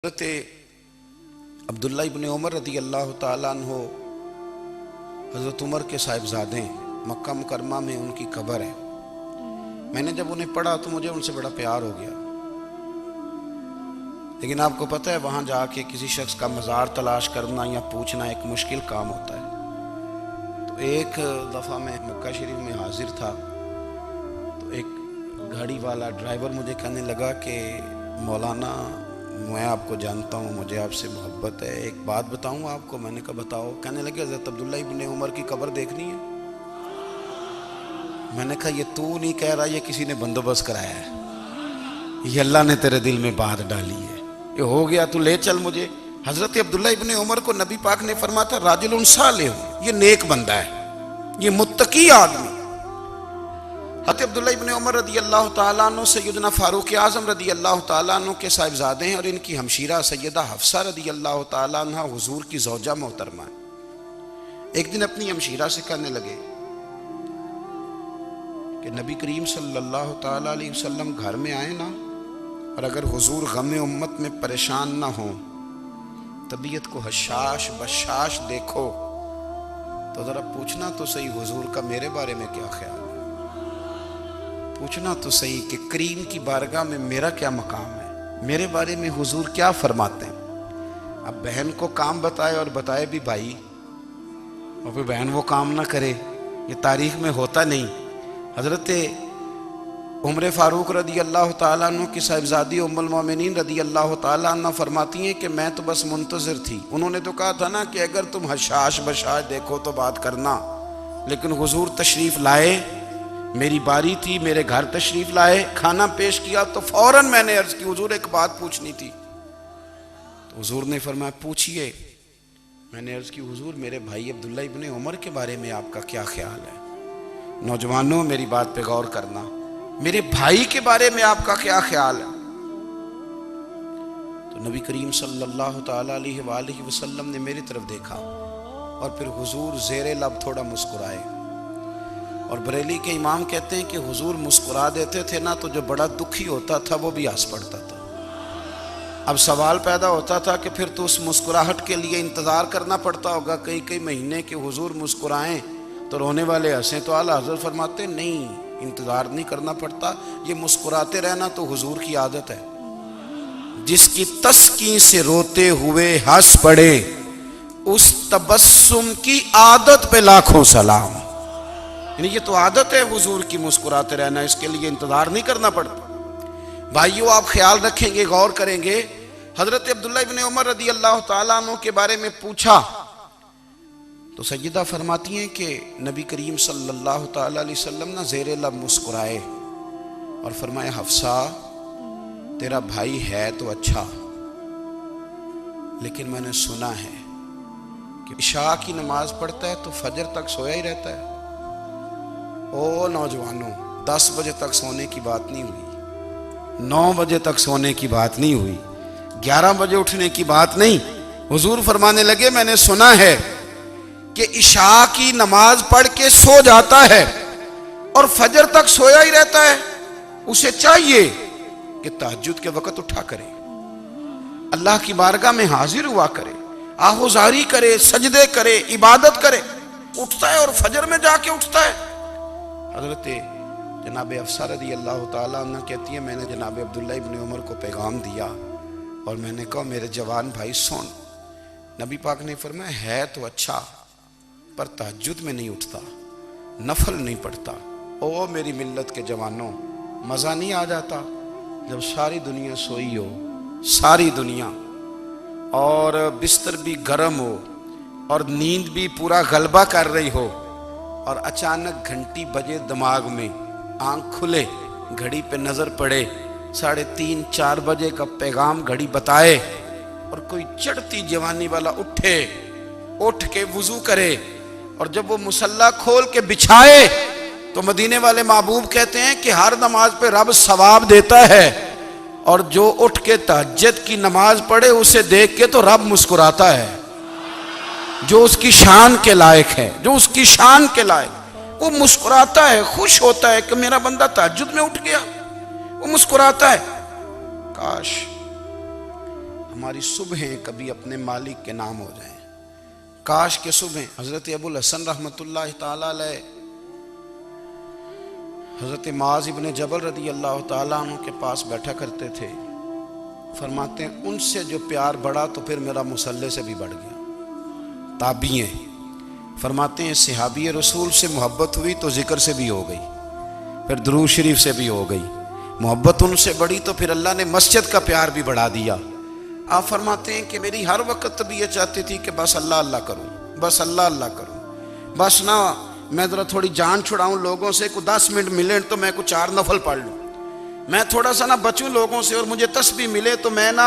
हज़रत अब्दुल्ला इब्न उमर रदी अल्लाह ताला अन्हो हज़रत उमर के साहिबजादे मक्का मुकरमा में उनकी कब्र है। मैंने जब उन्हें पढ़ा तो मुझे उनसे बड़ा प्यार हो गया। लेकिन आपको पता है वहाँ जाके किसी शख्स का मज़ार तलाश करना या पूछना एक मुश्किल काम होता है। तो एक दफ़ा मैं मक्का शरीफ में हाजिर था तो एक गाड़ी वाला ड्राइवर मुझे कहने लगा कि मौलाना मैं आपको जानता हूँ, मुझे आपसे मोहब्बत है, एक बात बताऊँ आपको। मैंने कहा बताओ। कहने लगे हज़रत अब्दुल्ला इब्न उमर की कब्र देखनी है। मैंने कहा ये तू नहीं कह रहा, ये किसी ने बंदोबस्त कराया है, ये अल्लाह ने तेरे दिल में बात डाली है, ये हो गया, तू ले चल मुझे। हज़रत अब्दुल्ला इब्न उमर को नबी पाक ने फरमाया था राजुलुन सालिह, ये नेक बंदा है, ये मुत्तकी आदमी। हज़रत अब्दुल्ला इब्न उमर रदी अल्लाह ताला अन्हु सैयदना फारूक आज़म रदी अल्लाह ताला अन्हु के साहिबजादे हैं और इनकी हमशीरा सैयदा हफ्सा रदी अल्लाह ताला अन्हा हुजूर की ज़ौजा मोहतरमा है। एक दिन अपनी हमशीरा से कहने लगे कि नबी करीम सल्लल्लाहु ताला अलैहि वसल्लम घर में आए ना, और अगर हुजूर गम उम्मत में परेशान ना हो, तबीयत को हशाश बशाश देखो, तो ज़रा पूछना तो सही हुजूर का मेरे बारे में क्या ख्याल है, पूछना तो सही कि करीम की बारगाह में मेरा क्या मकाम है, मेरे बारे में हुजूर क्या फरमाते हैं। अब बहन को काम बताए और बताए भी भाई, और फिर बहन वो काम ना करे, ये तारीख में होता नहीं। हज़रत उमर फारूक रदी अल्लाह ताला अन्हु की साहिबजादी उम्मुल मोमिनीन रदी अल्लाह ताला अन्हा फरमाती हैं कि मैं तो बस मुंतज़िर थी। उन्होंने तो कहा था ना कि अगर तुम हशाश बशाश देखो तो बात करना, लेकिन हुजूर तशरीफ़ लाए, मेरी बारी थी, मेरे घर तशरीफ़ लाए, खाना पेश किया तो फौरन मैंने अर्ज़ की हुजूर एक बात पूछनी थी। तो हुजूर ने फरमाया पूछिए। मैंने अर्ज़ की हुजूर मेरे भाई अब्दुल्ला इब्न उमर के बारे में आपका क्या ख्याल है। नौजवानों मेरी बात पे गौर करना, मेरे भाई के बारे में आपका क्या ख्याल है। तो नबी करीम सल्लल्लाहु ताला अलैहि वसल्लम ने मेरी तरफ देखा और फिर हुजूर ज़ेरे लब थोड़ा मुस्कुराए। और बरेली के इमाम कहते हैं कि हुजूर मुस्कुरा देते थे ना तो जो बड़ा दुखी होता था वो भी हंस पड़ता था। अब सवाल पैदा होता था कि फिर तो उस मुस्कुराहट के लिए इंतज़ार करना पड़ता होगा कई कई महीने कि हुजूर मुस्कुराएं तो रोने वाले हंसें। तो आला हज़रत फरमाते नहीं, इंतज़ार नहीं करना पड़ता, ये मुस्कुराते रहना तो हुजूर की आदत है। जिसकी तस्कीन से रोते हुए हंस पड़े उस तबस्सुम की आदत पे लाखों सलाम। ये तो आदत है हुजूर की मुस्कुराते रहना, इसके लिए इंतजार नहीं करना पड़ता। भाइयों आप ख्याल रखेंगे, गौर करेंगे। हजरत अब्दुल्ला इब्न उमर रदी अल्लाह ताला अन्हु के बारे में पूछा तो सैयदा फरमाती हैं कि नबी करीम सल्लल्लाहु ताला अलैहि वसल्लम ना ज़ेरे लब मुस्कुराए और फरमाया हफ्सा तेरा भाई है तो अच्छा, लेकिन मैंने सुना है कि इशा की नमाज पढ़ता है तो फजर तक सोया ही रहता है। ओ नौजवानों, 10 बजे तक सोने की बात नहीं हुई, 9 बजे तक सोने की बात नहीं हुई, 11 बजे उठने की बात नहीं। हुजूर फरमाने लगे मैंने सुना है कि इशा की नमाज पढ़ के सो जाता है और फजर तक सोया ही रहता है। उसे चाहिए कि तहज्जुद के वक्त उठा करे, अल्लाह की बारगाह में हाजिर हुआ करे, आहुजारी करे, सजदे करे, इबादत करे। उठता है और फजर में जाके उठता है। हज़रत जनाब हफ्सा रदी अल्लाह ताला अन्हा कहती है मैंने जनाब अब्दुल्ला इब्न उमर को पैगाम दिया और मैंने कहा मेरे जवान भाई सुन, नबी पाक ने फरमाया है तो अच्छा पर तहज्जुद में नहीं उठता, नफल नहीं पढ़ता। ओ मेरी मिल्लत के जवानों, मज़ा नहीं आ जाता जब सारी दुनिया सोई हो, सारी दुनिया, और बिस्तर भी गर्म हो और नींद भी पूरा गलबा कर रही हो, और अचानक घंटी बजे दिमाग में, आंख खुले, घड़ी पे नज़र पड़े 3:30 4 बजे का पैगाम घड़ी बताए, और कोई चढ़ती जवानी वाला उठे, उठ के वुजू करे, और जब वो मुसल्ला खोल के बिछाए तो मदीने वाले महबूब कहते हैं कि हर नमाज पे रब सवाब देता है, और जो उठ के तहज्जुद की नमाज पढ़े उसे देख के तो रब मुस्कुराता है। जो उसकी शान के लायक है, जो उसकी शान के लायक, वो मुस्कुराता है, खुश होता है कि मेरा बंदा तहज्जुद में उठ गया, वो मुस्कुराता है। काश हमारी सुबहें कभी अपने मालिक के नाम हो जाएं। काश के सुबह हजरत अबुल हसन रहमतुल्लाह ताला अलैह हजरत माज इब्ने जबल रदी अल्लाह ताला अन्हु के पास बैठा करते थे। फरमाते हैं उनसे जो प्यार बढ़ा तो फिर मेरा मुसल्ले से भी बढ़ गया। ताबीएं फरमाते हैं सहाबी रसूल से मोहब्बत हुई तो जिक्र से भी हो गई, फिर दुरूद शरीफ से भी हो गई। मोहब्बत उनसे बढ़ी तो फिर अल्लाह ने मस्जिद का प्यार भी बढ़ा दिया। आप फरमाते हैं कि मेरी हर वक्त तबीयत चाहती थी कि बस अल्लाह अल्लाह करूं, बस अल्लाह अल्लाह करूं, बस ना मैं ज़रा थोड़ी जान छुड़ाऊं लोगों से, को 10 मिनट मिले तो मैं कुछ 4 नफल पढ़ लूं, मैं थोड़ा सा ना बचूं लोगों से और मुझे तस्बीह मिले तो मैं ना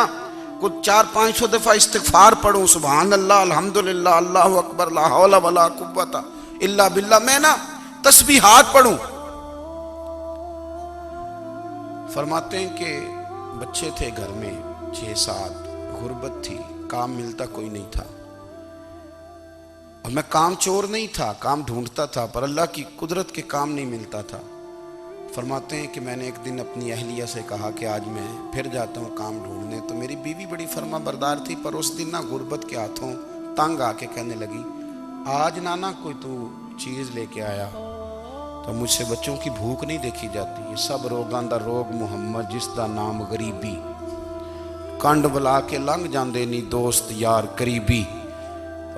कुछ 400-500 दफ़ा इस्तिग़फ़ार पढ़ूं, सुभान अल्लाह अल्हम्दुलिल्लाह अल्लाहु अकबर ला हौला वला कुव्वता इल्ला बिल्लाह, मैं ना तस्बीहात पढ़ूं। फरमाते हैं कि बच्चे थे घर में 6-7, गुर्बत थी, काम मिलता कोई नहीं था और मैं काम चोर नहीं था, काम ढूंढता था, पर अल्लाह की कुदरत के काम नहीं मिलता था। फरमाते हैं कि मैंने एक दिन अपनी अहलिया से कहा कि आज मैं फिर जाता हूँ काम ढूंढने, तो मेरी बीवी बड़ी फरमा बरदार थी, पर उस दिन ना गुर्बत के हाथों तंग आके कहने लगी आज नाना कोई तू चीज़ लेके आया, तो मुझसे बच्चों की भूख नहीं देखी जाती। ये सब रोगां दा रोग मुहम्मद जिसदा नाम गरीबी, कंड बुला के लंघ जाते नहीं दोस्त यार करीबी।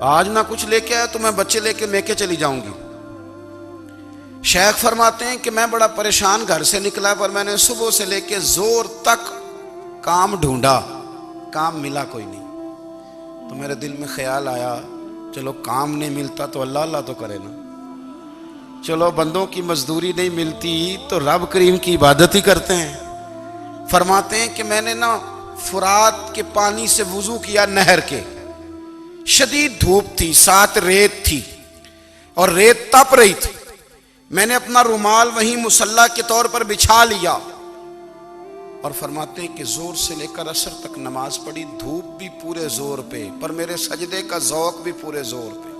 आज ना कुछ लेके आया तो मैं बच्चे लेके मेके चली जाऊंगी। शेख फरमाते हैं कि मैं बड़ा परेशान घर से निकला, पर मैंने सुबह से लेके जोर तक काम ढूंढा, काम मिला कोई नहीं। तो मेरे दिल में ख्याल आया चलो काम नहीं मिलता तो अल्लाह अल्लाह तो करे ना, चलो बंदों की मजदूरी नहीं मिलती तो रब करीम की इबादत ही करते हैं। फरमाते हैं कि मैंने ना फुरात के पानी से वुजू किया, नहर के, शदीद धूप थी, साथ रेत थी और रेत तप रही थी। मैंने अपना रुमाल वहीं मुसल्ला के तौर पर बिछा लिया और फरमाते हैं कि जोर से लेकर असर तक नमाज पढ़ी, धूप भी पूरे जोर पे, पर मेरे सजदे का ज़ौक़ भी पूरे जोर पे।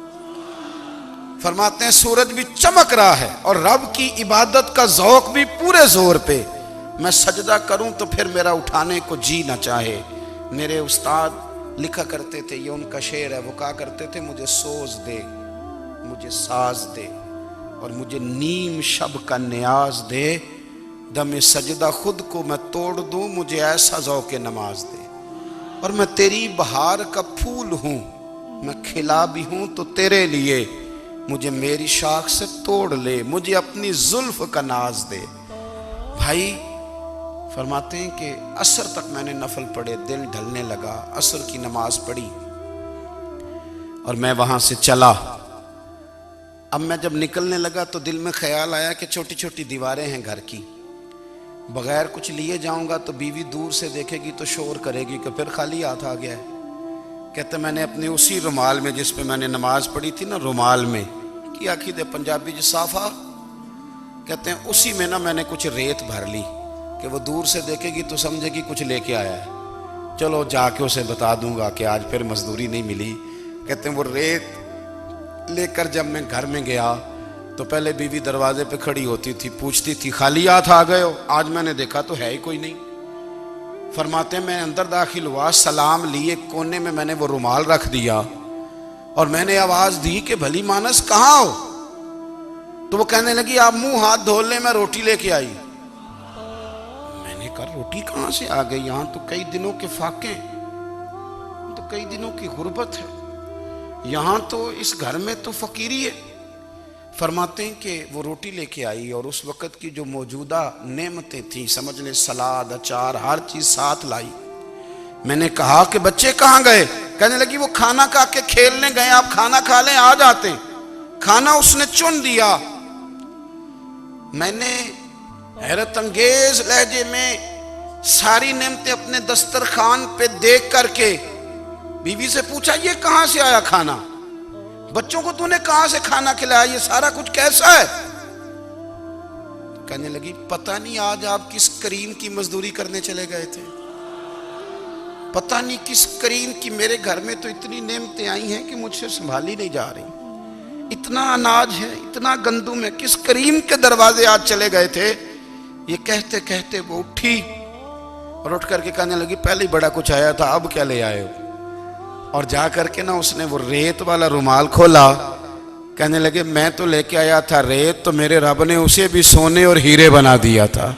फरमाते हैं सूरज भी चमक रहा है और रब की इबादत का ज़ौक़ भी पूरे जोर पे। मैं सजदा करूं तो फिर मेरा उठाने को जी ना चाहे। मेरे उस्ताद लिखा करते थे, ये उनका शेर है, वो कहा करते थे मुझे सोज दे, मुझे साज दे और मुझे नीम शब का न्याज दे, दमे सजदा खुद को मैं तोड़ दूं, मुझे ऐसा ज़ौक़े नमाज दे। और मैं तेरी बहार का फूल हूं, मैं खिला भी हूं तो तेरे लिए, मुझे मेरी शाख से तोड़ ले, मुझे अपनी जुल्फ का नाज दे। भाई फरमाते हैं कि असर तक मैंने नफल पढ़े, दिल ढलने लगा, असर की नमाज पढ़ी और मैं वहां से चला। अब मैं जब निकलने लगा तो दिल में ख्याल आया कि छोटी छोटी दीवारें हैं घर की, बगैर कुछ लिए जाऊंगा तो बीवी दूर से देखेगी तो शोर करेगी कि फिर खाली हाथ आ गया है। कहते मैंने अपने उसी रुमाल में जिस पे मैंने नमाज पढ़ी थी ना, रुमाल में की आखी दे पंजाबी जो साफा कहते हैं, उसी में ना मैंने कुछ रेत भर ली कि वो दूर से देखेगी तो समझेगी कुछ लेके आया है, चलो जाके उसे बता दूंगा कि आज फिर मजदूरी नहीं मिली। कहते हैं वो रेत लेकर जब मैं घर में गया तो पहले बीवी दरवाजे पे खड़ी होती थी, पूछती थी खाली हाथ आ गए हो, आज मैंने देखा तो है ही कोई नहीं। फरमाते मैं अंदर दाखिल हुआ, सलाम लिए, कोने में मैंने वो रुमाल रख दिया और मैंने आवाज दी कि भली मानस कहाँ हो, तो वो कहने लगी आप मुंह हाथ धो ले, मैं रोटी लेके आई। मैंने कहा रोटी कहाँ से आ गई, यहाँ तो कई दिनों के फाके, तो कई दिनों की गुर्बत है, यहाँ तो इस घर में तो फकीरी है। फरमाते हैं कि वो रोटी लेके आई और उस वक़्त की जो मौजूदा नेमतें थी, समझ लें सलाद अचार हर चीज़ साथ लाई। मैंने कहा कि बच्चे कहाँ गए, कहने लगी वो खाना खा के खेलने गए, आप खाना खा लें आ जाते। खाना उसने चुन दिया। मैंने हैरत अंगेज लहजे में सारी नेमतें अपने दस्तरखान पे देख करके बीवी से पूछा ये कहाँ से आया खाना, बच्चों को तूने कहां से खाना खिलाया, ये सारा कुछ कैसा है। तो कहने लगी पता नहीं आज आप किस करीम की मजदूरी करने चले गए थे, पता नहीं किस करीम की, मेरे घर में तो इतनी नेमतें आई हैं कि मुझसे संभाली नहीं जा रही, इतना अनाज है, इतना गंदुम है, किस करीम के दरवाजे आज चले गए थे। ये कहते कहते वो उठी और उठ करके कहने लगी पहले ही बड़ा कुछ आया था, अब क्या ले आए हो? और जा करके ना उसने वो रेत वाला रुमाल खोला, कहने लगे मैं तो लेके आया था रेत, तो मेरे रब ने उसे भी सोने और हीरे बना दिया था।